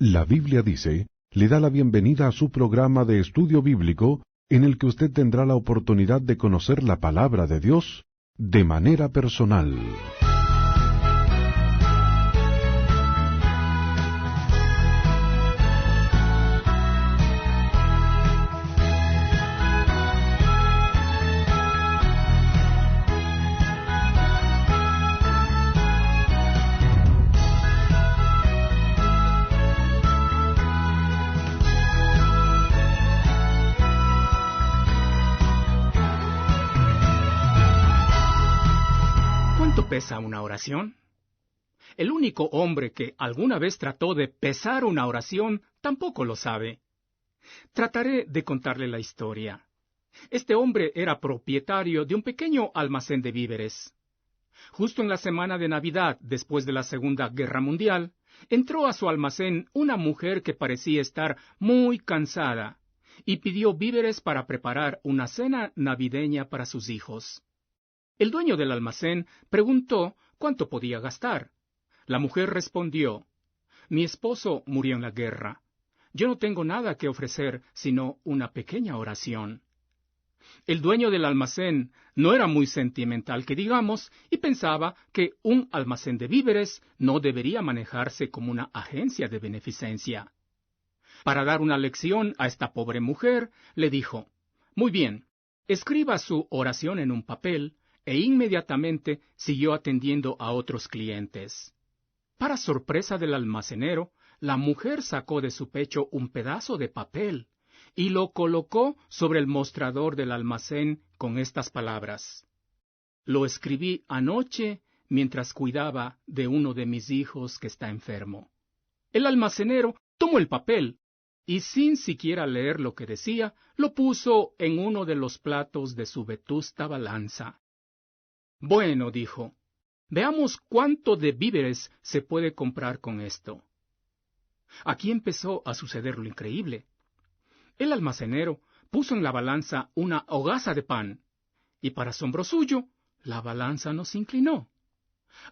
La Biblia dice, le da la bienvenida a su programa de estudio bíblico, en el que usted tendrá la oportunidad de conocer la palabra de Dios de manera personal. ¿Cuánto pesa una oración? El único hombre que alguna vez trató de pesar una oración tampoco lo sabe. Trataré de contarle la historia. Este hombre era propietario de un pequeño almacén de víveres. Justo en la semana de Navidad, después de la Segunda Guerra Mundial, entró a su almacén una mujer que parecía estar muy cansada y pidió víveres para preparar una cena navideña para sus hijos. El dueño del almacén preguntó cuánto podía gastar. La mujer respondió: «Mi esposo murió en la guerra. Yo no tengo nada que ofrecer sino una pequeña oración». El dueño del almacén no era muy sentimental, que digamos, y pensaba que un almacén de víveres no debería manejarse como una agencia de beneficencia. Para dar una lección a esta pobre mujer, le dijo: «Muy bien, escriba su oración en un papel», e inmediatamente siguió atendiendo a otros clientes. Para sorpresa del almacenero, la mujer sacó de su pecho un pedazo de papel y lo colocó sobre el mostrador del almacén con estas palabras: «Lo escribí anoche mientras cuidaba de uno de mis hijos que está enfermo». El almacenero tomó el papel y, sin siquiera leer lo que decía, lo puso en uno de los platos de su vetusta balanza. «Bueno», dijo, «veamos cuánto de víveres se puede comprar con esto». Aquí empezó a suceder lo increíble. El almacenero puso en la balanza una hogaza de pan, y para asombro suyo, la balanza no se inclinó.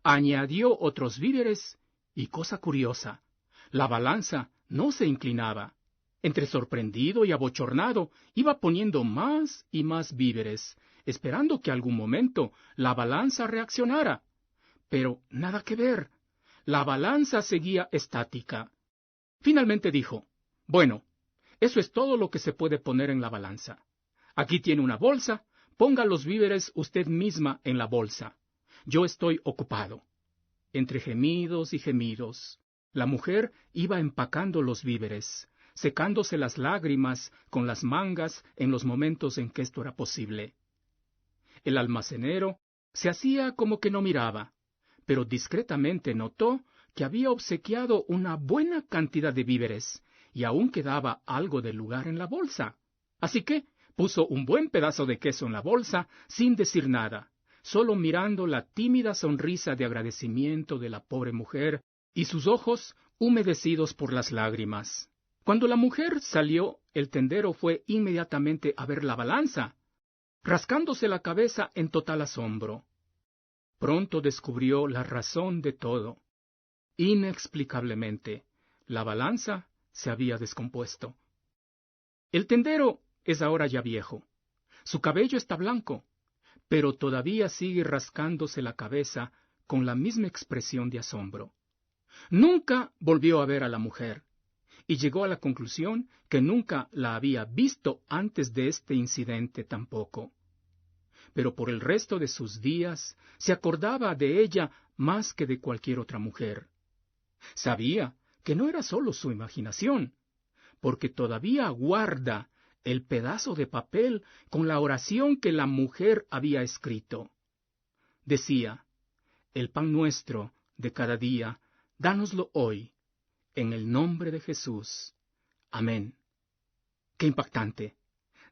Añadió otros víveres, y cosa curiosa, la balanza no se inclinaba. Entre sorprendido y abochornado, iba poniendo más y más víveres, esperando que algún momento la balanza reaccionara. Pero nada que ver. La balanza seguía estática. Finalmente dijo: «Bueno, eso es todo lo que se puede poner en la balanza. Aquí tiene una bolsa, ponga los víveres usted misma en la bolsa. Yo estoy ocupado». Entre gemidos y gemidos, la mujer iba empacando los víveres, secándose las lágrimas con las mangas en los momentos en que esto era posible. El almacenero se hacía como que no miraba, pero discretamente notó que había obsequiado una buena cantidad de víveres y aún quedaba algo de lugar en la bolsa. Así que puso un buen pedazo de queso en la bolsa sin decir nada, solo mirando la tímida sonrisa de agradecimiento de la pobre mujer y sus ojos humedecidos por las lágrimas. Cuando la mujer salió, el tendero fue inmediatamente a ver la balanza, rascándose la cabeza en total asombro. Pronto descubrió la razón de todo. Inexplicablemente, la balanza se había descompuesto. El tendero es ahora ya viejo. Su cabello está blanco, pero todavía sigue rascándose la cabeza con la misma expresión de asombro. Nunca volvió a ver a la mujer, y llegó a la conclusión que nunca la había visto antes de este incidente tampoco. Pero por el resto de sus días se acordaba de ella más que de cualquier otra mujer. Sabía que no era solo su imaginación, porque todavía guarda el pedazo de papel con la oración que la mujer había escrito. Decía: «El pan nuestro de cada día, dánoslo hoy, en el nombre de Jesús. Amén». ¡Qué impactante!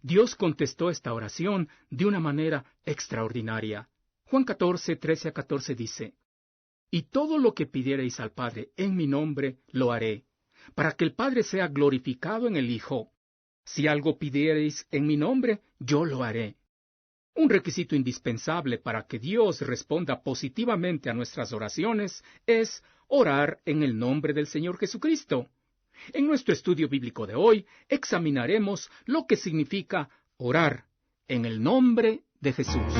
Dios contestó esta oración de una manera extraordinaria. Juan 14, 13-14 dice: «Y todo lo que pidiereis al Padre en mi nombre, lo haré, para que el Padre sea glorificado en el Hijo. Si algo pidiereis en mi nombre, yo lo haré». Un requisito indispensable para que Dios responda positivamente a nuestras oraciones es orar en el nombre del Señor Jesucristo. En nuestro estudio bíblico de hoy examinaremos lo que significa orar en el nombre de Jesús.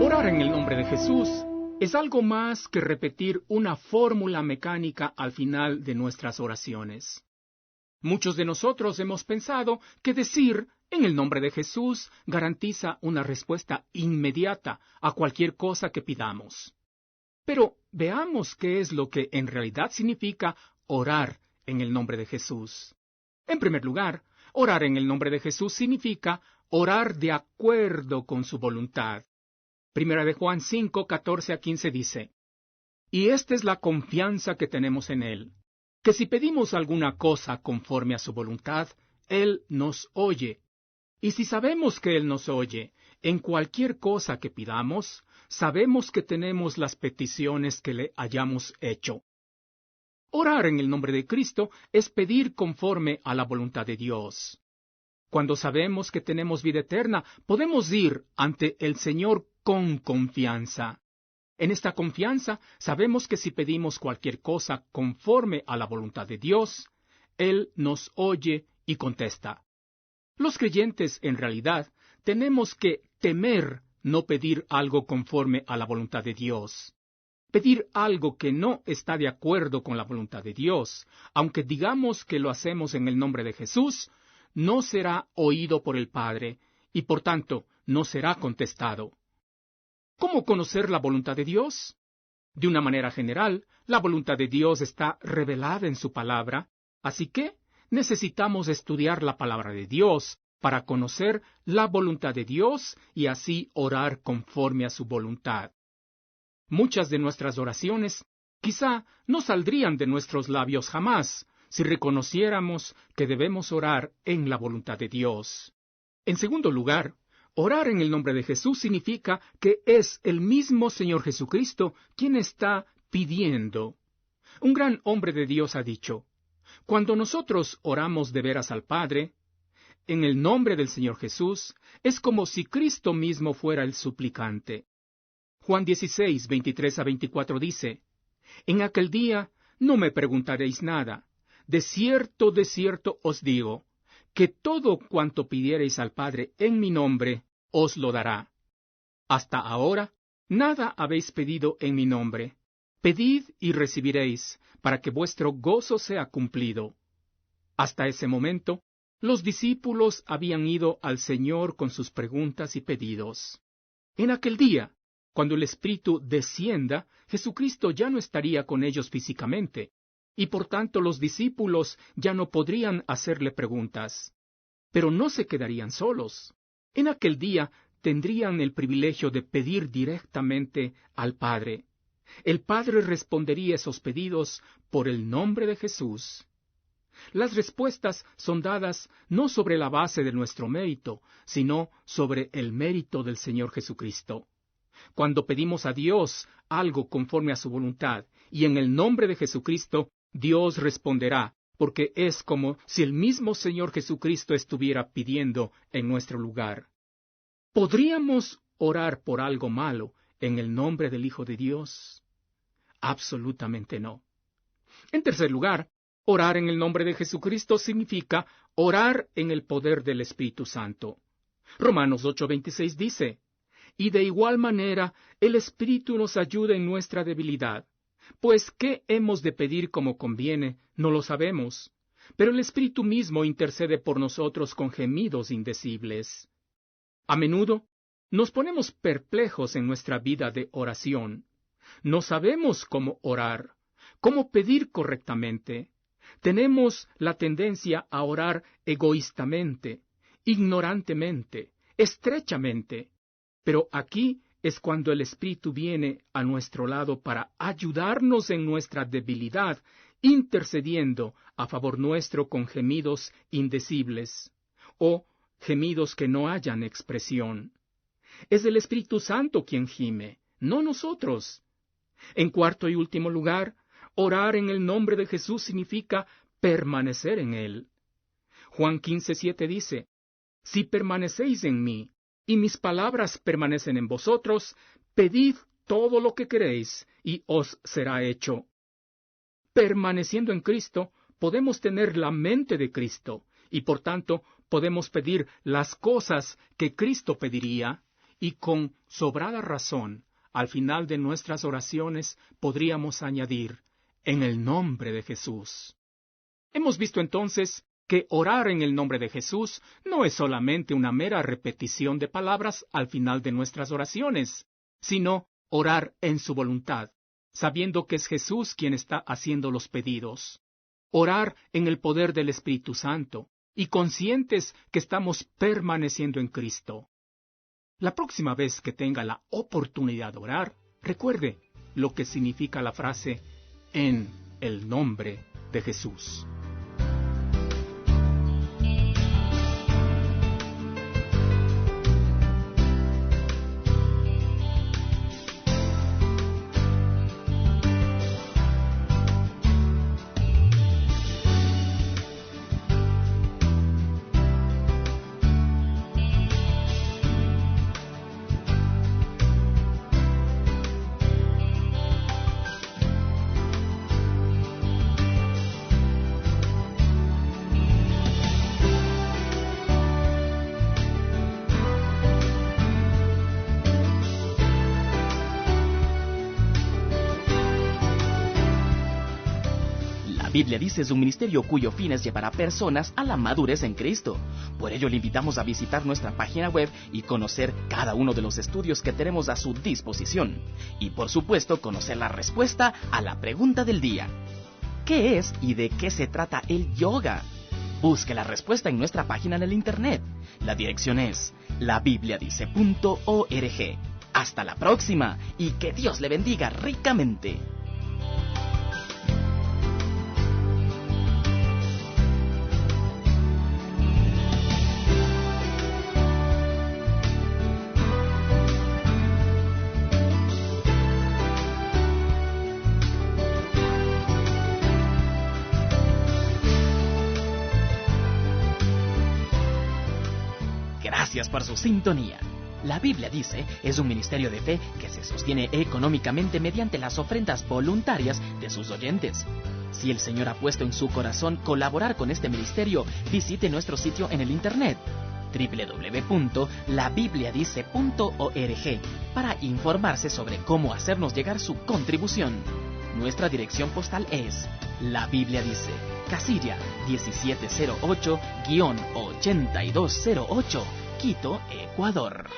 Orar en el nombre de Jesús es algo más que repetir una fórmula mecánica al final de nuestras oraciones. Muchos de nosotros hemos pensado que decir en el nombre de Jesús garantiza una respuesta inmediata a cualquier cosa que pidamos. Pero veamos qué es lo que en realidad significa orar en el nombre de Jesús. En primer lugar, orar en el nombre de Jesús significa orar de acuerdo con su voluntad. Primera de Juan 5, 14 a 15 dice: Y esta es la confianza que tenemos en Él, que si pedimos alguna cosa conforme a su voluntad, Él nos oye. Y si sabemos que Él nos oye, en cualquier cosa que pidamos, sabemos que tenemos las peticiones que le hayamos hecho. Orar en el nombre de Cristo es pedir conforme a la voluntad de Dios. Cuando sabemos que tenemos vida eterna, podemos ir ante el Señor con confianza. En esta confianza sabemos que si pedimos cualquier cosa conforme a la voluntad de Dios, Él nos oye y contesta. Los creyentes, en realidad, tenemos que temer no pedir algo conforme a la voluntad de Dios. Pedir algo que no está de acuerdo con la voluntad de Dios, aunque digamos que lo hacemos en el nombre de Jesús, no será oído por el Padre y, por tanto, no será contestado. ¿Cómo conocer la voluntad de Dios? De una manera general, la voluntad de Dios está revelada en su palabra, así que necesitamos estudiar la palabra de Dios para conocer la voluntad de Dios y así orar conforme a su voluntad. Muchas de nuestras oraciones quizá no saldrían de nuestros labios jamás si reconociéramos que debemos orar en la voluntad de Dios. En segundo lugar, orar en el nombre de Jesús significa que es el mismo Señor Jesucristo quien está pidiendo. Un gran hombre de Dios ha dicho: cuando nosotros oramos de veras al Padre, en el nombre del Señor Jesús, es como si Cristo mismo fuera el suplicante. Juan 16, 23 a 24 dice: En aquel día no me preguntaréis nada. De cierto os digo, que todo cuanto pidiereis al Padre en mi nombre, os lo dará. Hasta ahora, nada habéis pedido en mi nombre. Pedid y recibiréis, para que vuestro gozo sea cumplido. Hasta ese momento, los discípulos habían ido al Señor con sus preguntas y pedidos. En aquel día, cuando el Espíritu descienda, Jesucristo ya no estaría con ellos físicamente, y por tanto los discípulos ya no podrían hacerle preguntas. Pero no se quedarían solos. En aquel día tendrían el privilegio de pedir directamente al Padre. El Padre respondería esos pedidos por el nombre de Jesús. Las respuestas son dadas no sobre la base de nuestro mérito, sino sobre el mérito del Señor Jesucristo. Cuando pedimos a Dios algo conforme a su voluntad y en el nombre de Jesucristo, Dios responderá porque es como si el mismo Señor Jesucristo estuviera pidiendo en nuestro lugar. ¿Podríamos orar por algo malo en el nombre del Hijo de Dios? Absolutamente no. En tercer lugar, orar en el nombre de Jesucristo significa orar en el poder del Espíritu Santo. Romanos 8:26 dice, y de igual manera el Espíritu nos ayuda en nuestra debilidad. Pues, ¿qué hemos de pedir como conviene? No lo sabemos. Pero el Espíritu mismo intercede por nosotros con gemidos indecibles. A menudo nos ponemos perplejos en nuestra vida de oración. No sabemos cómo orar, cómo pedir correctamente. Tenemos la tendencia a orar egoístamente, ignorantemente, estrechamente. Pero aquí es cuando el Espíritu viene a nuestro lado para ayudarnos en nuestra debilidad, intercediendo a favor nuestro con gemidos indecibles, o gemidos que no hallan expresión. Es el Espíritu Santo quien gime, no nosotros. En cuarto y último lugar, orar en el nombre de Jesús significa permanecer en Él. Juan 15:7 dice, si permanecéis en mí, y mis palabras permanecen en vosotros, pedid todo lo que queréis, y os será hecho. Permaneciendo en Cristo, podemos tener la mente de Cristo, y por tanto podemos pedir las cosas que Cristo pediría, y con sobrada razón, al final de nuestras oraciones podríamos añadir, en el nombre de Jesús. Hemos visto entonces que orar en el nombre de Jesús no es solamente una mera repetición de palabras al final de nuestras oraciones, sino orar en su voluntad, sabiendo que es Jesús quien está haciendo los pedidos. Orar en el poder del Espíritu Santo y conscientes que estamos permaneciendo en Cristo. La próxima vez que tenga la oportunidad de orar, recuerde lo que significa la frase en el nombre de Jesús. La Biblia dice es un ministerio cuyo fin es llevar a personas a la madurez en Cristo. Por ello le invitamos a visitar nuestra página web y conocer cada uno de los estudios que tenemos a su disposición. Y por supuesto conocer la respuesta a la pregunta del día. ¿Qué es y de qué se trata el yoga? Busque la respuesta en nuestra página en el internet. La dirección es labibliadice.org. Hasta la próxima y que Dios le bendiga ricamente. Gracias por su sintonía. La Biblia dice es un ministerio de fe que se sostiene económicamente mediante las ofrendas voluntarias de sus oyentes. Si el Señor ha puesto en su corazón colaborar con este ministerio, visite nuestro sitio en el internet www.labibliadice.org para informarse sobre cómo hacernos llegar su contribución. Nuestra dirección postal es La Biblia Dice, casilla 1708-8208, Quito, Ecuador.